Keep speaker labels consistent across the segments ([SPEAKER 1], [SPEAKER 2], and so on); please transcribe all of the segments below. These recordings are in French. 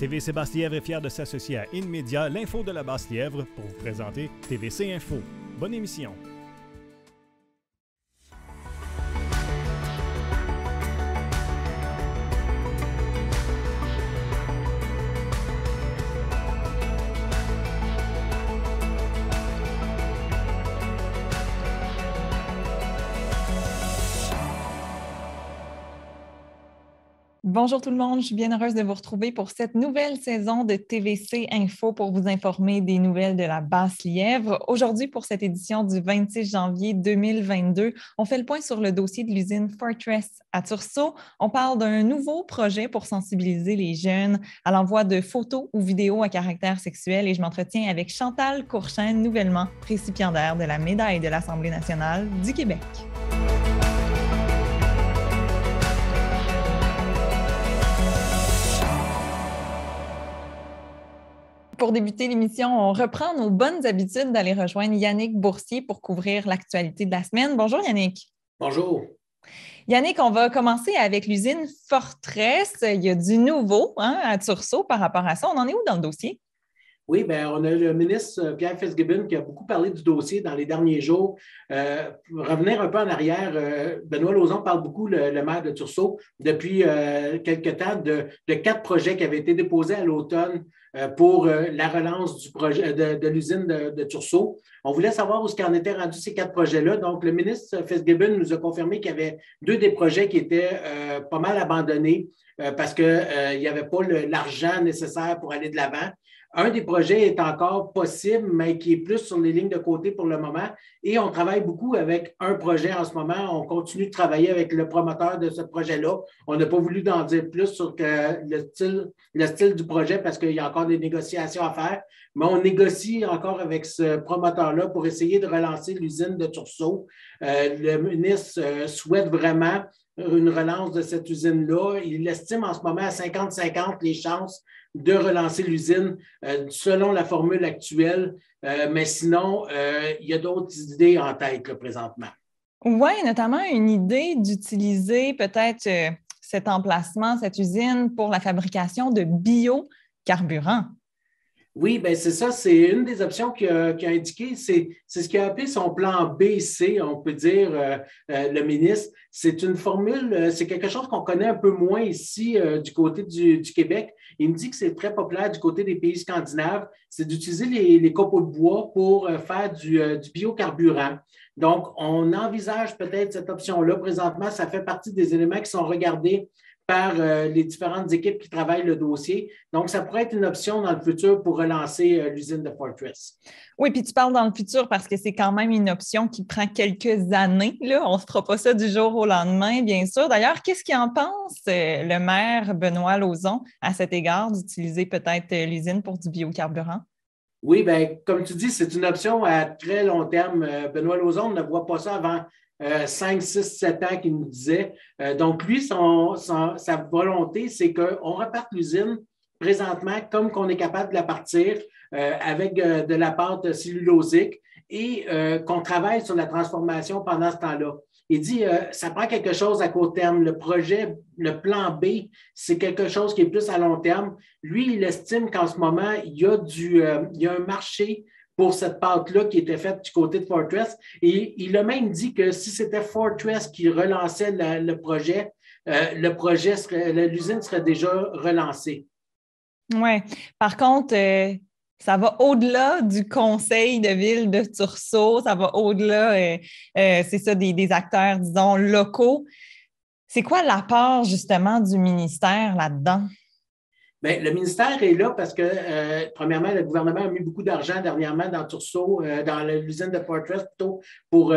[SPEAKER 1] TVC Basse-Lièvre est fier de s'associer à InMedia, l'info de la Basse-Lièvre, pour vous présenter TVC Info. Bonne émission!
[SPEAKER 2] Bonjour tout le monde, je suis bien heureuse de vous retrouver pour cette nouvelle saison de TVC Info pour vous informer des nouvelles de la Basse-Lièvre. Aujourd'hui, pour cette édition du 26 janvier 2022, on fait le point sur le dossier de l'usine Fortress à Tursault. On parle d'un nouveau projet pour sensibiliser les jeunes à l'envoi de photos ou vidéos à caractère sexuel et je m'entretiens avec Chantal Courchain, nouvellement récipiendaire de la médaille de l'Assemblée nationale du Québec. Pour débuter l'émission, on reprend nos bonnes habitudes d'aller rejoindre Yannick Boursier pour couvrir l'actualité de la semaine. Bonjour Yannick.
[SPEAKER 3] Bonjour.
[SPEAKER 2] Yannick, on va commencer avec l'usine Fortress. Il y a du nouveau à Tursault par rapport à ça. On en est où dans le dossier?
[SPEAKER 3] Oui, bien, on a le ministre Pierre Fitzgibbon qui a beaucoup parlé du dossier dans les derniers jours. Pour revenir un peu en arrière, Benoît Lauzon parle beaucoup, le maire de Tursault, depuis quelque temps, de 4 projets qui avaient été déposés à l'automne pour la relance du projet de l'usine de Tursault. On voulait savoir où qu'en étaient rendus ces 4 projets-là. Donc, le ministre Fitzgibbon nous a confirmé qu'il y avait 2 des projets qui étaient pas mal abandonnés parce qu'il n'y avait pas l'argent nécessaire pour aller de l'avant. Un des projets est encore possible, mais qui est plus sur les lignes de côté pour le moment. Et on travaille beaucoup avec un projet en ce moment. On continue de travailler avec le promoteur de ce projet-là. On n'a pas voulu en dire plus sur le style du projet parce qu'il y a encore des négociations à faire. Mais on négocie encore avec ce promoteur-là pour essayer de relancer l'usine de Tursault. Le ministre souhaite vraiment une relance de cette usine-là. Il estime en ce moment à 50-50 les chances de relancer l'usine selon la formule actuelle. Mais sinon, il y a d'autres idées en tête là, présentement.
[SPEAKER 2] Oui, notamment une idée d'utiliser peut-être cet emplacement, cette usine pour la fabrication de biocarburants.
[SPEAKER 3] Oui, bien c'est ça, c'est une des options qu'il a indiqué, c'est ce qu'il a appelé son plan B-C, on peut dire, le ministre. C'est une formule, c'est quelque chose qu'on connaît un peu moins ici du côté du Québec. Il me dit que c'est très populaire du côté des pays scandinaves, c'est d'utiliser les copeaux de bois pour faire du biocarburant. Donc, on envisage peut-être cette option-là. Présentement, ça fait partie des éléments qui sont regardés par les différentes équipes qui travaillent le dossier. Donc, ça pourrait être une option dans le futur pour relancer l'usine de Fortress.
[SPEAKER 2] Oui, puis tu parles dans le futur parce que c'est quand même une option qui prend quelques années. Là. On ne fera pas ça du jour au lendemain, bien sûr. D'ailleurs, qu'est-ce qu'il en pense, le maire Benoît Lauzon, à cet égard, d'utiliser peut-être l'usine pour du biocarburant?
[SPEAKER 3] Oui, bien, comme tu dis, c'est une option à très long terme. Benoît Lauzon ne voit pas ça avant 5, 6, 7 ans qu'il nous disait. Donc, lui, sa volonté, c'est qu'on reparte l'usine présentement comme qu'on est capable de la partir avec de la pâte cellulosique et qu'on travaille sur la transformation pendant ce temps-là. Il dit, ça prend quelque chose à court terme. Le projet, le plan B, c'est quelque chose qui est plus à long terme. Lui, il estime qu'en ce moment, il y a un marché pour cette pâte-là qui était faite du côté de Fortress. Et il a même dit que si c'était Fortress qui relançait le projet, l'usine serait déjà relancée.
[SPEAKER 2] Oui. Par contre, ça va au-delà du conseil de ville de Tursault, ça va au-delà, c'est ça, des acteurs, disons, locaux. C'est quoi l'apport, justement, du ministère là-dedans?
[SPEAKER 3] Bien, le ministère est là parce que, premièrement, le gouvernement a mis beaucoup d'argent dernièrement dans Tursault, dans l'usine de Fortress, plutôt pour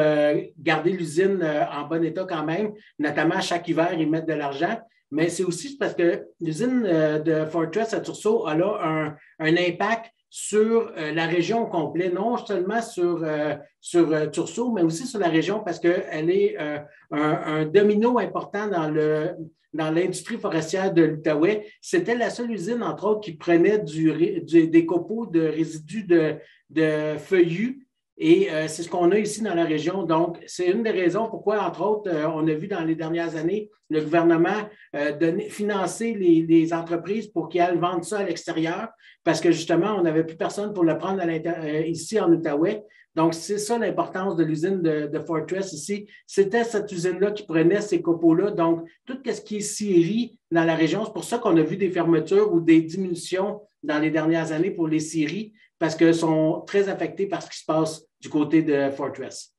[SPEAKER 3] garder l'usine en bon état quand même. Notamment, chaque hiver, ils mettent de l'argent. Mais c'est aussi parce que l'usine de Fortress à Tursault a là un impact sur la région au complet, non seulement sur Tursault, mais aussi sur la région parce qu'elle est un domino important dans l'industrie forestière de l'Outaouais. C'était la seule usine, entre autres, qui prenait des copeaux de résidus de feuillus Et c'est ce qu'on a ici dans la région. Donc, c'est une des raisons pourquoi, entre autres, on a vu dans les dernières années le gouvernement financer les entreprises pour qu'elles vendent ça à l'extérieur parce que justement, on n'avait plus personne pour le prendre ici en Outaouais. Donc, c'est ça l'importance de l'usine de Fortress ici. C'était cette usine-là qui prenait ces copeaux-là. Donc, tout ce qui est scierie dans la région, c'est pour ça qu'on a vu des fermetures ou des diminutions dans les dernières années pour les scieries parce qu'elles sont très affectées par ce qui se passe du côté de Fortress.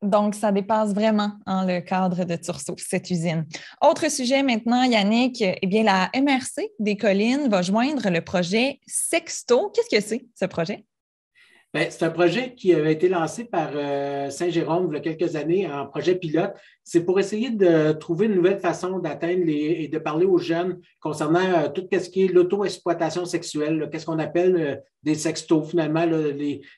[SPEAKER 2] Donc, ça dépasse vraiment le cadre de Tursault, cette usine. Autre sujet maintenant, Yannick, eh bien, la MRC des Collines va joindre le projet Sexto. Qu'est-ce que c'est, ce projet?
[SPEAKER 3] Bien, c'est un projet qui avait été lancé par Saint-Jérôme il y a quelques années en projet pilote. C'est pour essayer de trouver une nouvelle façon d'atteindre et de parler aux jeunes concernant tout ce qui est l'auto-exploitation sexuelle, qu'est-ce qu'on appelle des sextos, finalement,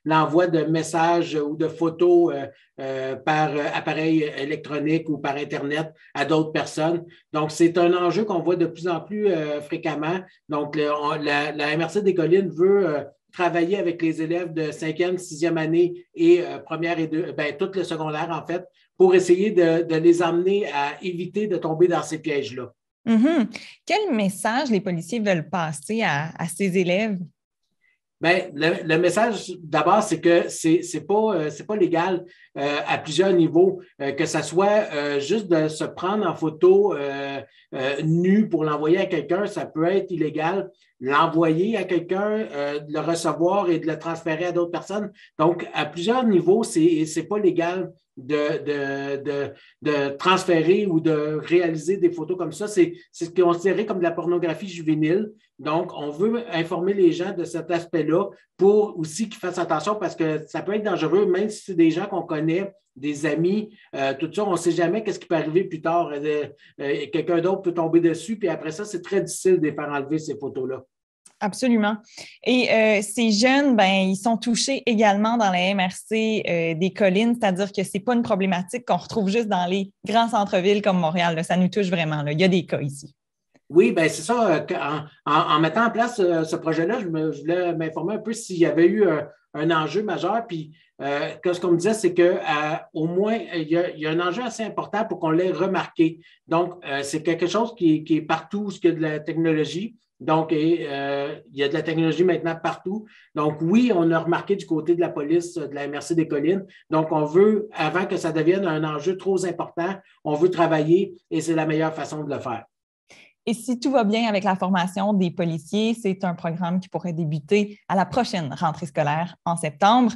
[SPEAKER 3] l'envoi de messages ou de photos par appareil électronique ou par Internet à d'autres personnes. Donc, c'est un enjeu qu'on voit de plus en plus fréquemment. Donc, la MRC des Collines veut travailler avec les élèves de 5e, 6e année et première et tout le secondaire, en fait, pour essayer de les amener à éviter de tomber dans ces pièges-là.
[SPEAKER 2] Mm-hmm. Quel message les policiers veulent passer à ces élèves?
[SPEAKER 3] Bien, le message, d'abord, c'est que c'est pas légal à plusieurs niveaux, que ce soit juste de se prendre en photo nu pour l'envoyer à quelqu'un, ça peut être illégal. L'envoyer à quelqu'un, de le recevoir et de le transférer à d'autres personnes. Donc, à plusieurs niveaux, c'est pas légal de transférer ou de réaliser des photos comme ça. C'est considéré comme de la pornographie juvénile. Donc, on veut informer les gens de cet aspect-là pour aussi qu'ils fassent attention parce que ça peut être dangereux, même si c'est des gens qu'on connaît, des amis, tout ça, on ne sait jamais qu'est-ce qui peut arriver plus tard. Quelqu'un d'autre peut tomber dessus, puis après ça, c'est très difficile de les faire enlever ces photos-là.
[SPEAKER 2] Absolument. Et ces jeunes, ben, ils sont touchés également dans la MRC des Collines, c'est-à-dire que ce n'est pas une problématique qu'on retrouve juste dans les grands centres-villes comme Montréal. Là. Ça nous touche vraiment. Là. Il y a des cas ici.
[SPEAKER 3] Oui, bien, c'est ça. En mettant en place ce projet-là, je voulais m'informer un peu s'il y avait eu un enjeu majeur. Puis, ce qu'on me disait, c'est qu'au moins, il y a un enjeu assez important pour qu'on l'ait remarqué. Donc, c'est quelque chose qui est partout où il y a de la technologie. Donc, il y a de la technologie maintenant partout. Donc, oui, on a remarqué du côté de la police de la MRC des Collines. Donc, on veut, avant que ça devienne un enjeu trop important, on veut travailler et c'est la meilleure façon de le faire.
[SPEAKER 2] Et si tout va bien avec la formation des policiers, c'est un programme qui pourrait débuter à la prochaine rentrée scolaire en septembre.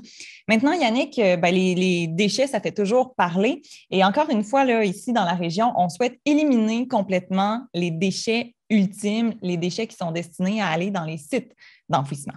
[SPEAKER 2] Maintenant, Yannick, les déchets, ça fait toujours parler. Et encore une fois, là, ici dans la région, on souhaite éliminer complètement les déchets ultimes, les déchets qui sont destinés à aller dans les sites d'enfouissement.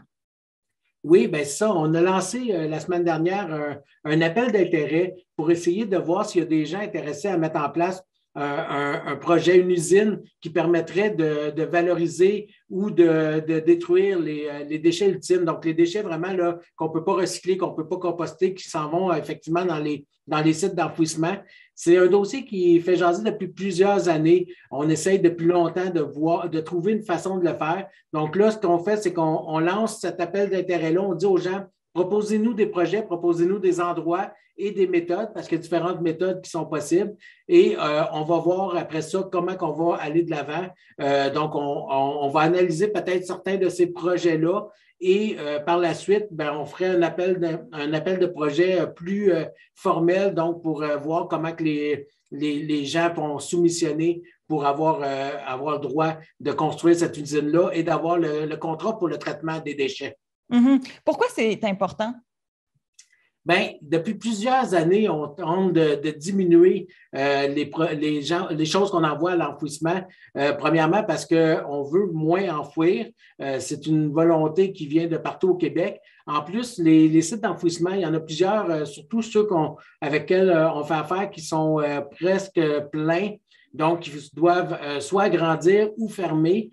[SPEAKER 3] Oui, bien ça, on a lancé la semaine dernière un appel d'intérêt pour essayer de voir s'il y a des gens intéressés à mettre en place un projet, une usine qui permettrait de valoriser ou de détruire les déchets ultimes. Donc, les déchets vraiment là, qu'on ne peut pas recycler, qu'on ne peut pas composter, qui s'en vont effectivement dans les sites d'enfouissement. C'est un dossier qui fait jaser depuis plusieurs années. On essaye depuis longtemps de trouver une façon de le faire. Donc là, ce qu'on fait, c'est qu'on lance cet appel d'intérêt-là. On dit aux gens, proposez-nous des projets, proposez-nous des endroits et des méthodes, parce qu'il y a différentes méthodes qui sont possibles. Et on va voir après ça comment on va aller de l'avant. Donc, on va analyser peut-être certains de ces projets-là et par la suite, on ferait un appel de projet plus formel, donc pour voir comment que les gens vont soumissionner pour avoir le droit de construire cette usine-là et d'avoir le contrat pour le traitement des déchets.
[SPEAKER 2] Mm-hmm. Pourquoi c'est important?
[SPEAKER 3] Bien, depuis plusieurs années, on tente de diminuer les choses qu'on envoie à l'enfouissement. Premièrement, parce qu'on veut moins enfouir. C'est une volonté qui vient de partout au Québec. En plus, les sites d'enfouissement, il y en a plusieurs, surtout ceux avec lesquels on fait affaire, qui sont presque pleins. Donc, ils doivent soit agrandir ou fermer,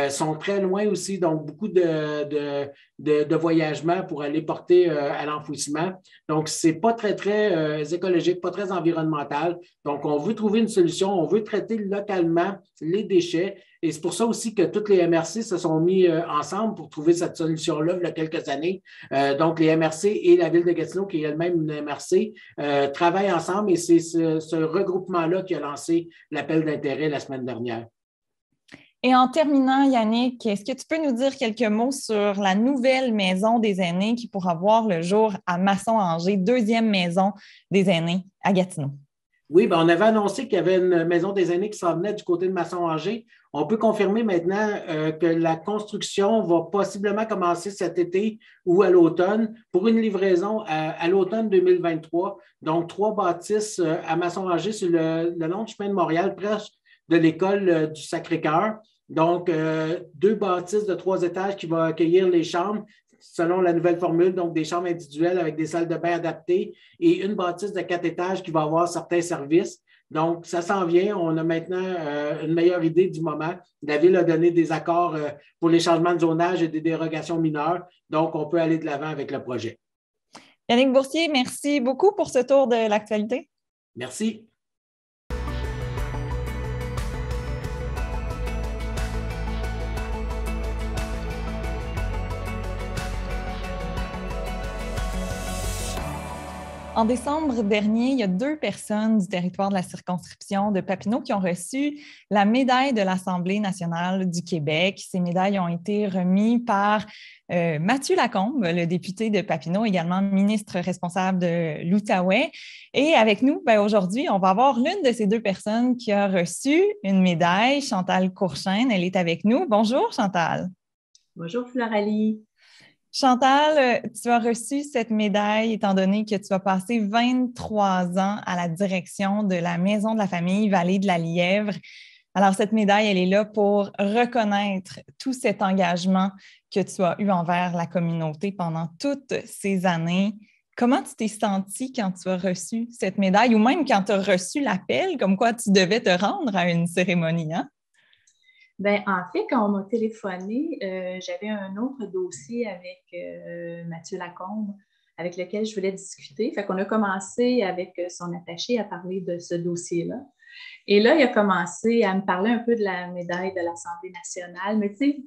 [SPEAKER 3] sont très loin aussi, donc beaucoup de voyagement pour aller porter à l'enfouissement. Donc, ce n'est pas très, très écologique, pas très environnemental. Donc, on veut trouver une solution, on veut traiter localement les déchets Et c'est pour ça aussi que toutes les MRC se sont mis ensemble pour trouver cette solution-là il y a quelques années. Donc, les MRC et la Ville de Gatineau, qui est elle-même une MRC, travaillent ensemble et c'est ce regroupement-là qui a lancé l'appel d'intérêt la semaine dernière.
[SPEAKER 2] Et en terminant, Yannick, est-ce que tu peux nous dire quelques mots sur la nouvelle maison des aînés qui pourra voir le jour à Masson-Angers, deuxième maison des aînés à Gatineau?
[SPEAKER 3] Oui, bien, on avait annoncé qu'il y avait une maison des aînés qui s'en venait du côté de Masson-Angers. On peut confirmer maintenant que la construction va possiblement commencer cet été ou à l'automne pour une livraison à l'automne 2023. Donc, 3 bâtisses à Masson-Angers sur le long du chemin de Montréal, presque de l'école du Sacré-Cœur. Donc, 2 bâtisses de 3 étages qui vont accueillir les chambres selon la nouvelle formule, donc des chambres individuelles avec des salles de bain adaptées et une bâtisse de 4 étages qui va avoir certains services. Donc, ça s'en vient. On a maintenant une meilleure idée du moment. La Ville a donné des accords pour les changements de zonage et des dérogations mineures. Donc, on peut aller de l'avant avec le projet.
[SPEAKER 2] Yannick Boursier, merci beaucoup pour ce tour de l'actualité.
[SPEAKER 3] Merci.
[SPEAKER 2] En décembre dernier, il y a 2 personnes du territoire de la circonscription de Papineau qui ont reçu la médaille de l'Assemblée nationale du Québec. Ces médailles ont été remises par Mathieu Lacombe, le député de Papineau, également ministre responsable de l'Outaouais. Et avec nous, aujourd'hui, on va avoir l'une de ces 2 personnes qui a reçu une médaille, Chantal Courchaine. Elle est avec nous. Bonjour, Chantal.
[SPEAKER 4] Bonjour, Floralie.
[SPEAKER 2] Chantal, tu as reçu cette médaille étant donné que tu as passé 23 ans à la direction de la Maison de la famille Vallée de la Lièvre. Alors, cette médaille, elle est là pour reconnaître tout cet engagement que tu as eu envers la communauté pendant toutes ces années. Comment tu t'es sentie quand tu as reçu cette médaille ou même quand tu as reçu l'appel, comme quoi tu devais te rendre à une cérémonie, hein?
[SPEAKER 4] Bien, en fait, quand on m'a téléphoné, j'avais un autre dossier avec Mathieu Lacombe avec lequel je voulais discuter. Fait qu'on a commencé avec son attaché à parler de ce dossier-là. Et là, il a commencé à me parler un peu de la médaille de l'Assemblée nationale, mais tu sais,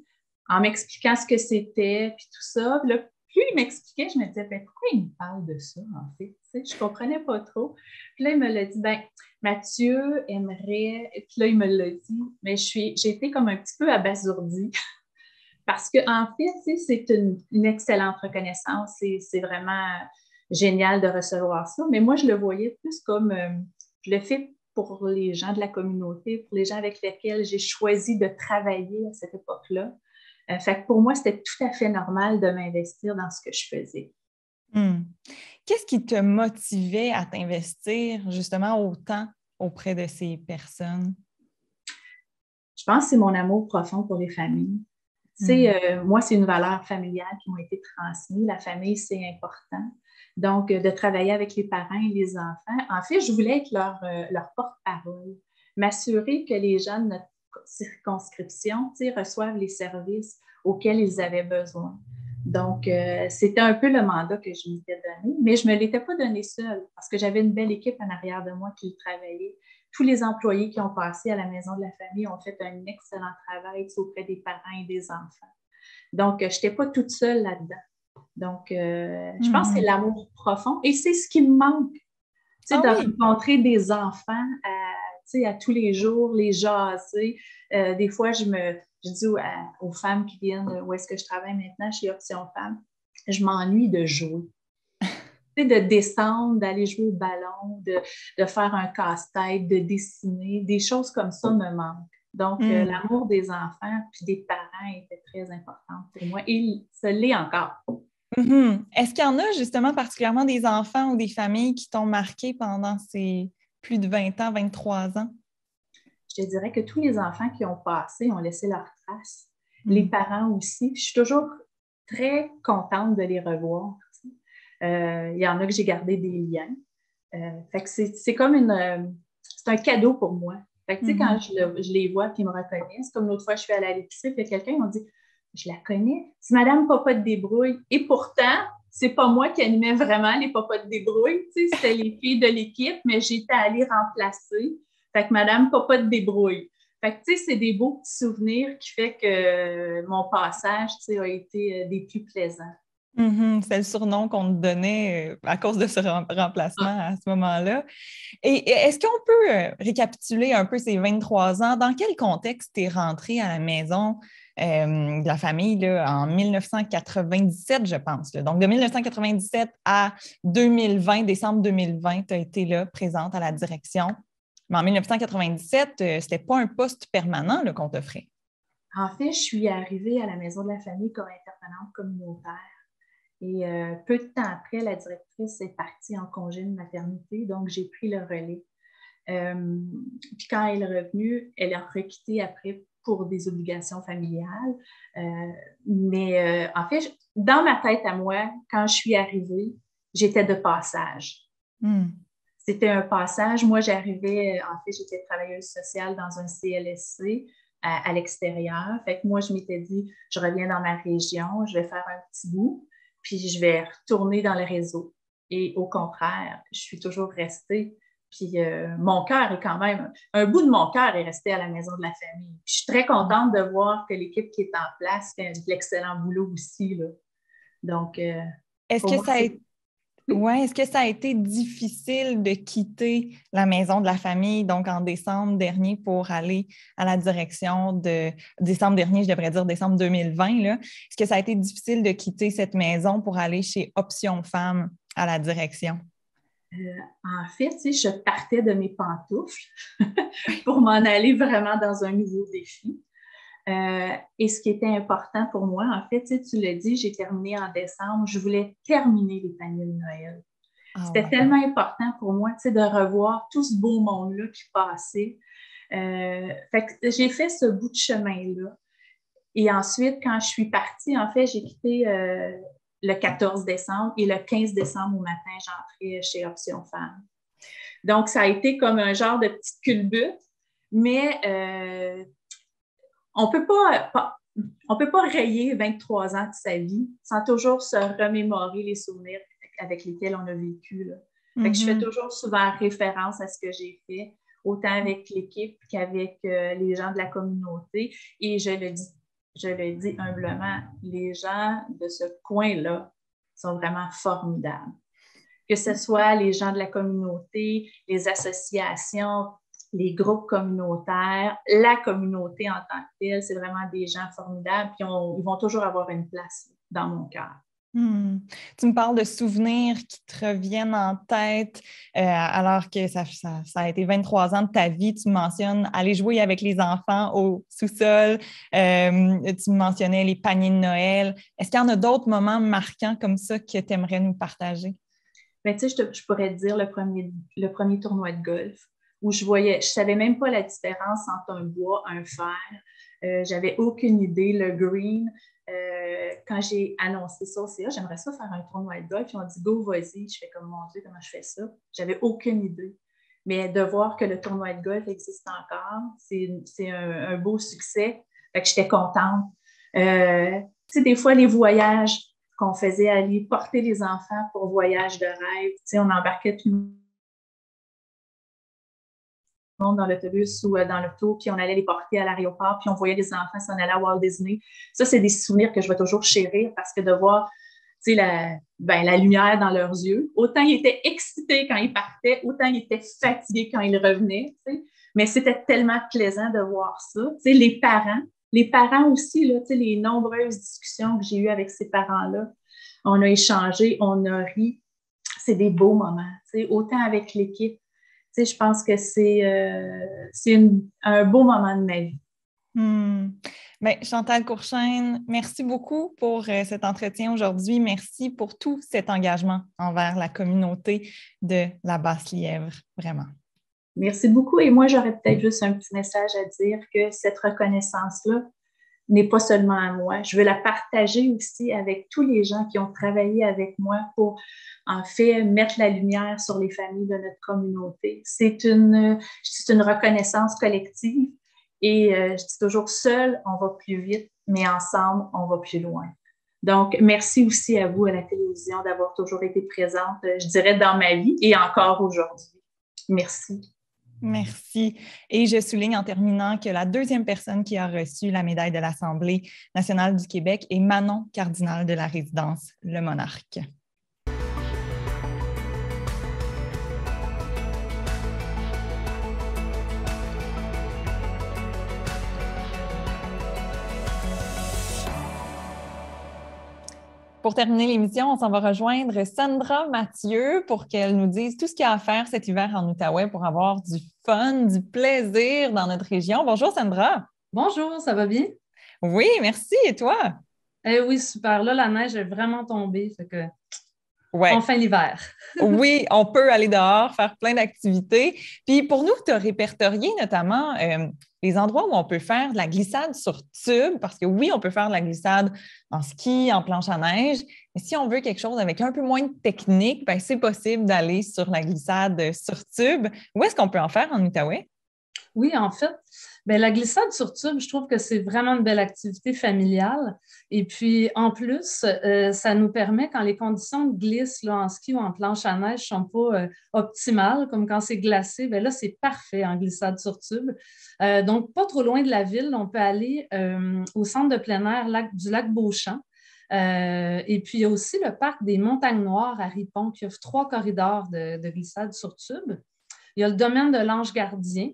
[SPEAKER 4] en m'expliquant ce que c'était, puis tout ça. Puis là, plus il m'expliquait, je me disais, ben, pourquoi il me parle de ça, en fait? Tu sais, je ne comprenais pas trop. Puis là, il me l'a dit, ben, Mathieu aimerait, puis là, il me l'a dit, mais j'ai été comme un petit peu abasourdie. Parce qu'en fait, c'est une excellente reconnaissance. C'est vraiment génial de recevoir ça. Mais moi, je le voyais plus comme, je le fais pour les gens de la communauté, pour les gens avec lesquels j'ai choisi de travailler à cette époque-là. Fait que pour moi, c'était tout à fait normal de m'investir dans ce que je faisais.
[SPEAKER 2] Qu'est-ce qui te motivait à t'investir justement autant auprès de ces personnes?
[SPEAKER 4] Je pense que c'est mon amour profond pour les familles. Tu sais, moi, c'est une valeur familiale qui m'a été transmise. La famille, c'est important. Donc, de travailler avec les parents et les enfants. En fait, je voulais être leur porte-parole, m'assurer que les gens de notre circonscription, tu sais, reçoivent les services auxquels ils avaient besoin. Donc, c'était un peu le mandat que je m'étais donné, mais je ne me l'étais pas donné seule parce que j'avais une belle équipe en arrière de moi qui travaillait. Tous les employés qui ont passé à la Maison de la famille ont fait un excellent travail auprès des parents et des enfants. Donc, je n'étais pas toute seule là-dedans. Donc, je pense que c'est l'amour profond et c'est ce qui me manque. Tu sais, rencontrer des enfants à tous les jours, les jaser. Des fois, je dis aux femmes qui viennent où est-ce que je travaille maintenant, chez Option Femmes, je m'ennuie de jouer. De descendre, d'aller jouer au ballon, de faire un casse-tête, de dessiner, des choses comme ça me manquent. Donc, l'amour des enfants puis des parents était très important pour moi et ça l'est encore.
[SPEAKER 2] Est-ce qu'il y en a justement particulièrement des enfants ou des familles qui t'ont marqué pendant ces plus de 20 ans, 23 ans?
[SPEAKER 4] Je te dirais que tous les enfants qui ont passé ont laissé leur trace. Les parents aussi. Je suis toujours très contente de les revoir. Il y en a que j'ai gardé des liens. Fait que c'est comme c'est un cadeau pour moi. Fait que, tu sais, quand je les vois et ils me reconnaissent, comme l'autre fois, je suis allée à l'épicerie, puis quelqu'un m'a dit « Je la connais, c'est Madame Papa de Débrouille. » Et pourtant, c'est pas moi qui animais vraiment les Papas de Débrouille. Tu sais, c'était les filles de l'équipe, mais j'étais allée remplacer. Fait que Madame Papa de Débrouille. Fait que, tu sais, c'est des beaux petits souvenirs qui fait que mon passage, tu sais, a été des plus plaisants.
[SPEAKER 2] C'est le surnom qu'on te donnait à cause de ce remplacement à ce moment-là. Et est-ce qu'on peut récapituler un peu ces 23 ans? Dans quel contexte tu es rentrée à la maison de la famille là, en 1997, je pense. Là. Donc, de 1997 à 2020, décembre 2020, tu as été là, présente à la direction. Mais en 1997, c'était pas un poste permanent là, qu'on t'offrait.
[SPEAKER 4] En fait, je suis arrivée à la maison de la famille comme intervenante communautaire. Et peu de temps après, la directrice est partie en congé de maternité, donc j'ai pris le relais. Puis quand elle est revenue, elle a requitté après pour des obligations familiales. Mais en fait, dans ma tête à moi, quand je suis arrivée, j'étais de passage. C'était un passage. Moi, j'arrivais, en fait, j'étais travailleuse sociale dans un CLSC à l'extérieur. Fait que moi, je m'étais dit, je reviens dans ma région, je vais faire un petit bout, puis je vais retourner dans le réseau. Et au contraire, je suis toujours restée. Puis mon cœur est quand même, un bout de mon cœur est resté à la maison de la famille. Puis je suis très contente de voir que l'équipe qui est en place fait de l'excellent boulot aussi, là. Donc,
[SPEAKER 2] est-ce que ça a été... Oui, est-ce que ça a été difficile de quitter la maison de la famille, donc en décembre dernier, pour aller à la direction de... Décembre dernier, je devrais dire décembre 2020, là. Est-ce que ça a été difficile de quitter cette maison pour aller chez Option Femmes à la direction?
[SPEAKER 4] En fait, tu sais, je partais de mes pantoufles pour m'en aller vraiment dans un nouveau défi. Et ce qui était important pour moi, en fait, tu l'as dit, j'ai terminé en décembre, je voulais terminer les paniers de Noël. C'était tellement important pour moi, de revoir tout ce beau monde-là qui passait. Fait que j'ai fait ce bout de chemin-là. Et ensuite, quand je suis partie, en fait, j'ai quitté le 14 décembre et le 15 décembre au matin, j'entrais chez Option Femmes. Donc, ça a été comme un genre de petite culbute, mais on peut pas rayer 23 ans de sa vie sans toujours se remémorer les souvenirs avec lesquels on a vécu, là. Fait que je fais toujours souvent référence à ce que j'ai fait, autant avec l'équipe qu'avec les gens de la communauté. Et je le dis humblement, les gens de ce coin-là sont vraiment formidables. Que ce soit les gens de la communauté, les associations, les groupes communautaires, la communauté en tant que telle, c'est vraiment des gens formidables, puis ils vont toujours avoir une place dans mon cœur.
[SPEAKER 2] Tu me parles de souvenirs qui te reviennent en tête alors que ça a été 23 ans de ta vie. Tu mentionnes aller jouer avec les enfants au sous-sol. Tu mentionnais les paniers de Noël. Est-ce qu'il y en a d'autres moments marquants comme ça que tu aimerais nous partager?
[SPEAKER 4] Bien, tu sais, je pourrais te dire le premier tournoi de golf où je savais même pas la différence entre un bois, un fer. J'avais aucune idée. Le green, quand j'ai annoncé ça au CA, j'aimerais ça faire un tournoi de golf. Ils m'ont dit, go, vas-y. Je fais comme, mon Dieu, comment je fais ça? J'avais aucune idée. Mais de voir que le tournoi de golf existe encore, c'est un beau succès. Fait que j'étais contente. Tu sais, des fois, les voyages qu'on faisait, aller porter les enfants pour voyage de rêve. Tu sais, on embarquait tout le monde dans l'autobus ou dans l'auto, puis on allait les porter à l'aéroport, puis on voyait les enfants s'en aller à Walt Disney. Ça, c'est des souvenirs que je vais toujours chérir parce que de voir, tu sais, la lumière dans leurs yeux. Autant ils étaient excités quand ils partaient, autant ils étaient fatigués quand ils revenaient, tu sais. Mais c'était tellement plaisant de voir ça. Tu sais, les parents aussi, là, tu sais, les nombreuses discussions que j'ai eues avec ces parents-là, on a échangé, on a ri. C'est des beaux moments, tu sais, autant avec l'équipe. Tu sais, je pense que c'est un beau moment de ma vie.
[SPEAKER 2] Bien, Chantal Courchaine, merci beaucoup pour cet entretien aujourd'hui. Merci pour tout cet engagement envers la communauté de la Basse-Lièvre, vraiment.
[SPEAKER 4] Merci beaucoup. Et moi, j'aurais peut-être juste un petit message à dire que cette reconnaissance-là n'est pas seulement à moi. Je veux la partager aussi avec tous les gens qui ont travaillé avec moi pour, en fait, mettre la lumière sur les familles de notre communauté. C'est une reconnaissance collective et je dis toujours, seul, on va plus vite, mais ensemble, on va plus loin. Donc, merci aussi à vous, à la télévision, d'avoir toujours été présente, je dirais, dans ma vie et encore aujourd'hui. Merci.
[SPEAKER 2] Merci. Et je souligne en terminant que la deuxième personne qui a reçu la médaille de l'Assemblée nationale du Québec est Manon Cardinal de la résidence Le Monarque. Pour terminer l'émission, on s'en va rejoindre Sandra Mathieu pour qu'elle nous dise tout ce qu'il y a à faire cet hiver en Outaouais pour avoir du fun, du plaisir dans notre région. Bonjour Sandra.
[SPEAKER 5] Bonjour, ça va bien?
[SPEAKER 2] Oui, merci. Et toi?
[SPEAKER 5] Oui, super. Là, la neige est vraiment tombée. Fait que
[SPEAKER 2] ouais.
[SPEAKER 5] Enfin l'hiver.
[SPEAKER 2] Oui, on peut aller dehors, faire plein d'activités. Puis pour nous, tu as répertorié notamment les endroits où on peut faire de la glissade sur tube, parce que oui, on peut faire de la glissade en ski, en planche à neige, mais si on veut quelque chose avec un peu moins de technique, bien, c'est possible d'aller sur la glissade sur tube. Où est-ce qu'on peut en faire en Outaouais?
[SPEAKER 5] Oui, en fait, la glissade sur tube, je trouve que c'est vraiment une belle activité familiale. Et puis, en plus, ça nous permet, quand les conditions de glisse là, en ski ou en planche à neige ne sont pas optimales, comme quand c'est glacé, là, c'est parfait en glissade sur tube. Donc, pas trop loin de la ville, on peut aller au centre de plein air du lac Beauchamp. Et puis, il y a aussi le parc des Montagnes Noires à Ripon qui offre 3 corridors de glissade sur tube. Il y a le domaine de l'Ange Gardien,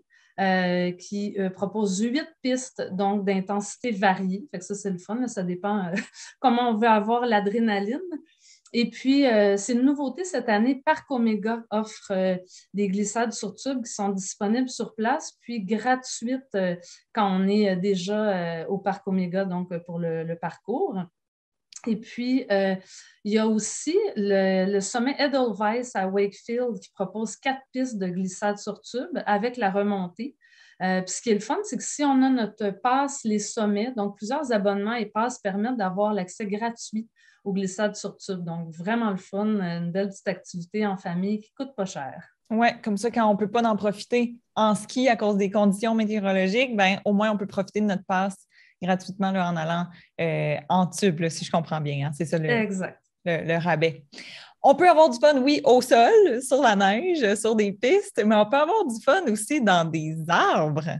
[SPEAKER 5] qui propose 8 pistes donc d'intensité variée. Fait que ça, c'est le fun. Là, ça dépend comment on veut avoir l'adrénaline. Et puis, c'est une nouveauté cette année. Parc Omega offre des glissades sur tube qui sont disponibles sur place, puis gratuites quand on est déjà au Parc Omega, donc pour le parcours. Et puis, il y a aussi le sommet Edelweiss à Wakefield qui propose 4 pistes de glissade sur tube avec la remontée. Puis ce qui est le fun, c'est que si on a notre passe les sommets, donc plusieurs abonnements et passes permettent d'avoir l'accès gratuit aux glissades sur tube. Donc, vraiment le fun, une belle petite activité en famille qui ne coûte pas cher.
[SPEAKER 2] Oui, comme ça, quand on ne peut pas en profiter en ski à cause des conditions météorologiques, bien, au moins, on peut profiter de notre passe gratuitement là, en allant en tube, là, si je comprends bien. Hein? C'est ça le rabais. On peut avoir du fun, oui, au sol, sur la neige, sur des pistes, mais on peut avoir du fun aussi dans des arbres.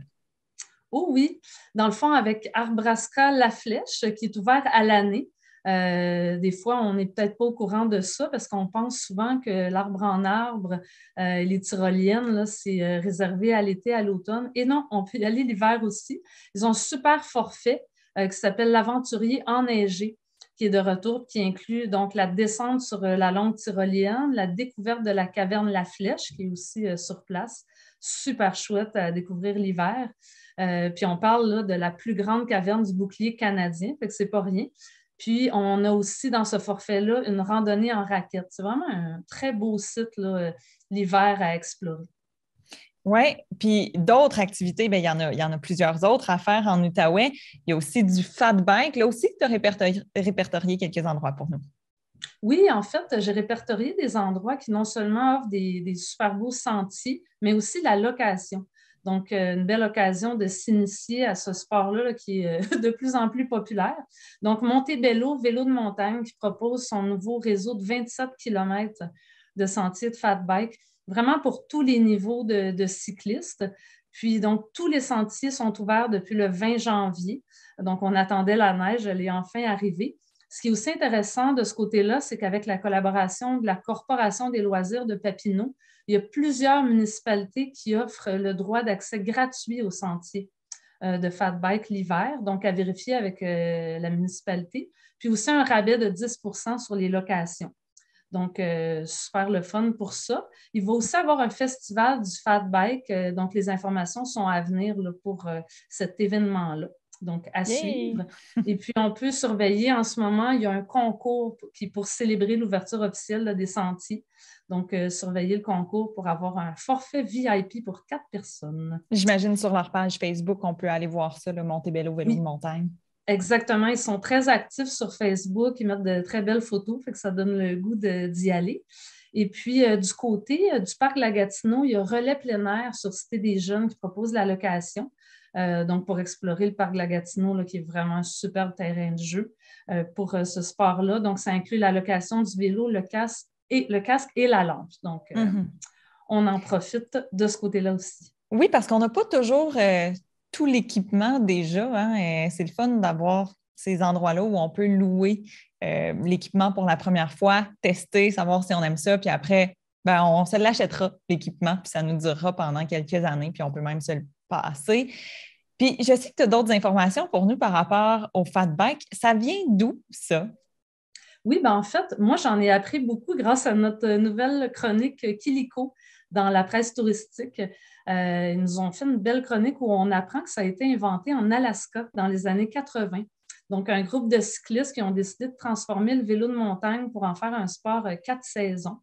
[SPEAKER 5] Oh oui, dans le fond, avec Arbraska La Flèche, qui est ouvert à l'année. Des fois, on n'est peut-être pas au courant de ça parce qu'on pense souvent que l'arbre en arbre, les tyroliennes, là, c'est réservé à l'été, à l'automne. Et non, on peut y aller l'hiver aussi. Ils ont un super forfait qui s'appelle l'Aventurier enneigé, qui est de retour, qui inclut donc la descente sur la longue tyrolienne, la découverte de la caverne La Flèche, qui est aussi sur place. Super chouette à découvrir l'hiver. Puis on parle là, de la plus grande caverne du bouclier canadien, fait que c'est pas rien. Puis, on a aussi dans ce forfait-là une randonnée en raquette. C'est vraiment un très beau site là, l'hiver à explorer.
[SPEAKER 2] Oui, puis d'autres activités, bien, il y en a plusieurs autres à faire en Outaouais. Il y a aussi du fat bike. Là aussi, tu as répertorié quelques endroits pour nous.
[SPEAKER 5] Oui, en fait, j'ai répertorié des endroits qui non seulement offrent des super beaux sentiers, mais aussi la location. Donc, une belle occasion de s'initier à ce sport-là là, qui est de plus en plus populaire. Donc, Montebello, vélo de montagne, qui propose son nouveau réseau de 27 km de sentiers de fat bike, vraiment pour tous les niveaux de cyclistes. Puis, donc, tous les sentiers sont ouverts depuis le 20 janvier. Donc, on attendait la neige, elle est enfin arrivée. Ce qui est aussi intéressant de ce côté-là, c'est qu'avec la collaboration de la Corporation des loisirs de Papineau, il y a plusieurs municipalités qui offrent le droit d'accès gratuit aux sentiers de fat bike l'hiver, donc à vérifier avec la municipalité, puis aussi un rabais de 10 % sur les locations. Donc, super le fun pour ça. Il va aussi avoir un festival du fat bike, donc les informations sont à venir là, pour cet événement-là. Donc, à suivre. Et puis, on peut surveiller en ce moment, il y a un concours pour célébrer l'ouverture officielle là, des sentiers. Donc, surveiller le concours pour avoir un forfait VIP pour 4 personnes.
[SPEAKER 2] J'imagine sur leur page Facebook, on peut aller voir ça, le Montebello vélo de montagne.
[SPEAKER 5] Exactement. Ils sont très actifs sur Facebook. Ils mettent de très belles photos, fait que ça donne le goût d'y aller. Et puis, du côté du parc La Gatineau, il y a Relais plein air sur Cité des Jeunes qui propose la location. Donc, pour explorer le parc de la Gatineau, là, qui est vraiment un superbe terrain de jeu pour ce sport-là. Donc, ça inclut la location du vélo, le casque et la lampe. Donc, on en profite de ce côté-là aussi.
[SPEAKER 2] Oui, parce qu'on n'a pas toujours tout l'équipement déjà. Hein, c'est le fun d'avoir ces endroits-là où on peut louer l'équipement pour la première fois, tester, savoir si on aime ça, puis après, on se l'achètera, l'équipement, puis ça nous durera pendant quelques années, puis on peut même se le passer. Puis je sais que tu as d'autres informations pour nous par rapport au fat bike. Ça vient d'où, ça?
[SPEAKER 5] Oui, en fait, moi, j'en ai appris beaucoup grâce à notre nouvelle chronique Kiliko dans la presse touristique. Ils nous ont fait une belle chronique où on apprend que ça a été inventé en Alaska dans les années 80. Donc, un groupe de cyclistes qui ont décidé de transformer le vélo de montagne pour en faire un sport 4 saisons.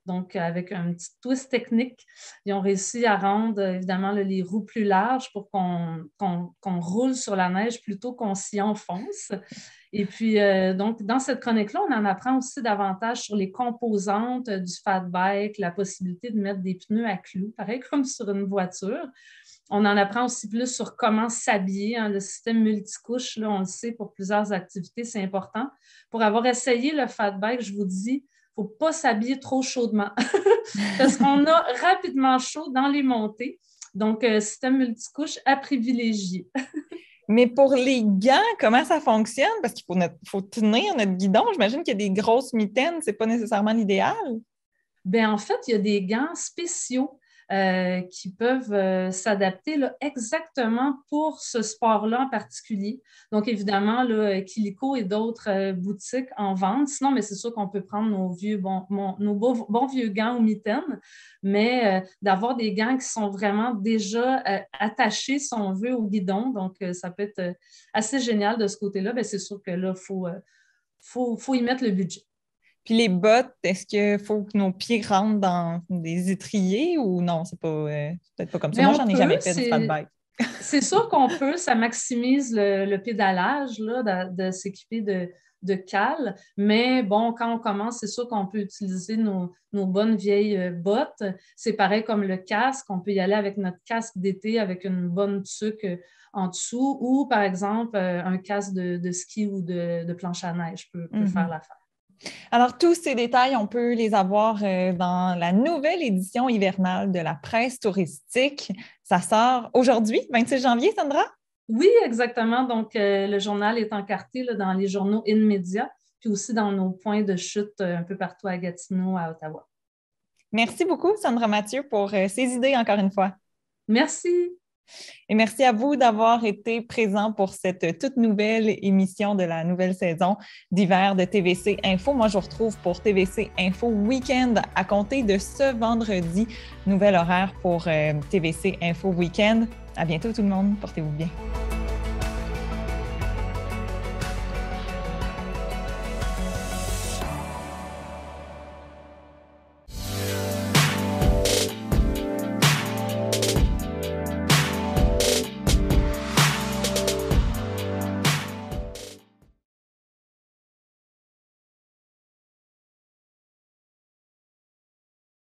[SPEAKER 5] Donc, avec un petit twist technique, ils ont réussi à rendre, évidemment, les roues plus larges pour qu'on roule sur la neige plutôt qu'on s'y enfonce. Et puis, donc, dans cette chronique-là, on en apprend aussi davantage sur les composantes du fat bike, la possibilité de mettre des pneus à clous, pareil comme sur une voiture. On en apprend aussi plus sur comment s'habiller. Hein, le système multicouche, là, on le sait, pour plusieurs activités, c'est important. Pour avoir essayé le fat bike, je vous dis, il ne faut pas s'habiller trop chaudement parce qu'on a rapidement chaud dans les montées. Donc, système multicouche à privilégier.
[SPEAKER 2] Mais pour les gants, comment ça fonctionne? Parce qu'il faut tenir notre guidon. J'imagine qu'il y a des grosses mitaines. Ce n'est pas nécessairement l'idéal.
[SPEAKER 5] Bien, en fait, il y a des gants spéciaux qui peuvent s'adapter là, exactement pour ce sport-là en particulier. Donc, évidemment, là, Kiliko et d'autres boutiques en vendent. Sinon, mais c'est sûr qu'on peut prendre nos bons vieux gants ou mitaines, mais d'avoir des gants qui sont vraiment déjà attachés, si on veut, au guidon. Donc, ça peut être assez génial de ce côté-là. Bien, c'est sûr que là, faut y mettre le budget.
[SPEAKER 2] Puis les bottes, est-ce qu'il faut que nos pieds rentrent dans des étriers ou non? C'est peut-être pas comme ça. Moi, j'en ai jamais fait du fat bike.
[SPEAKER 5] C'est sûr qu'on peut, ça maximise le pédalage là, de s'équiper de cales, mais bon, quand on commence, c'est sûr qu'on peut utiliser nos bonnes vieilles bottes. C'est pareil comme le casque, on peut y aller avec notre casque d'été avec une bonne tuque en dessous ou, par exemple, un casque de ski ou de planche à neige peut faire l'affaire.
[SPEAKER 2] Alors, tous ces détails, on peut les avoir dans la nouvelle édition hivernale de la presse touristique. Ça sort aujourd'hui, 26 janvier, Sandra?
[SPEAKER 5] Oui, exactement. Donc, le journal est encarté là, dans les journaux InMedia, puis aussi dans nos points de chute un peu partout à Gatineau, à Ottawa.
[SPEAKER 2] Merci beaucoup, Sandra Mathieu, pour ces idées encore une fois.
[SPEAKER 5] Merci.
[SPEAKER 2] Et merci à vous d'avoir été présents pour cette toute nouvelle émission de la nouvelle saison d'hiver de TVC Info. Moi, je vous retrouve pour TVC Info Week-end à compter de ce vendredi. Nouvel horaire pour TVC Info Week-end. À bientôt tout le monde. Portez-vous bien.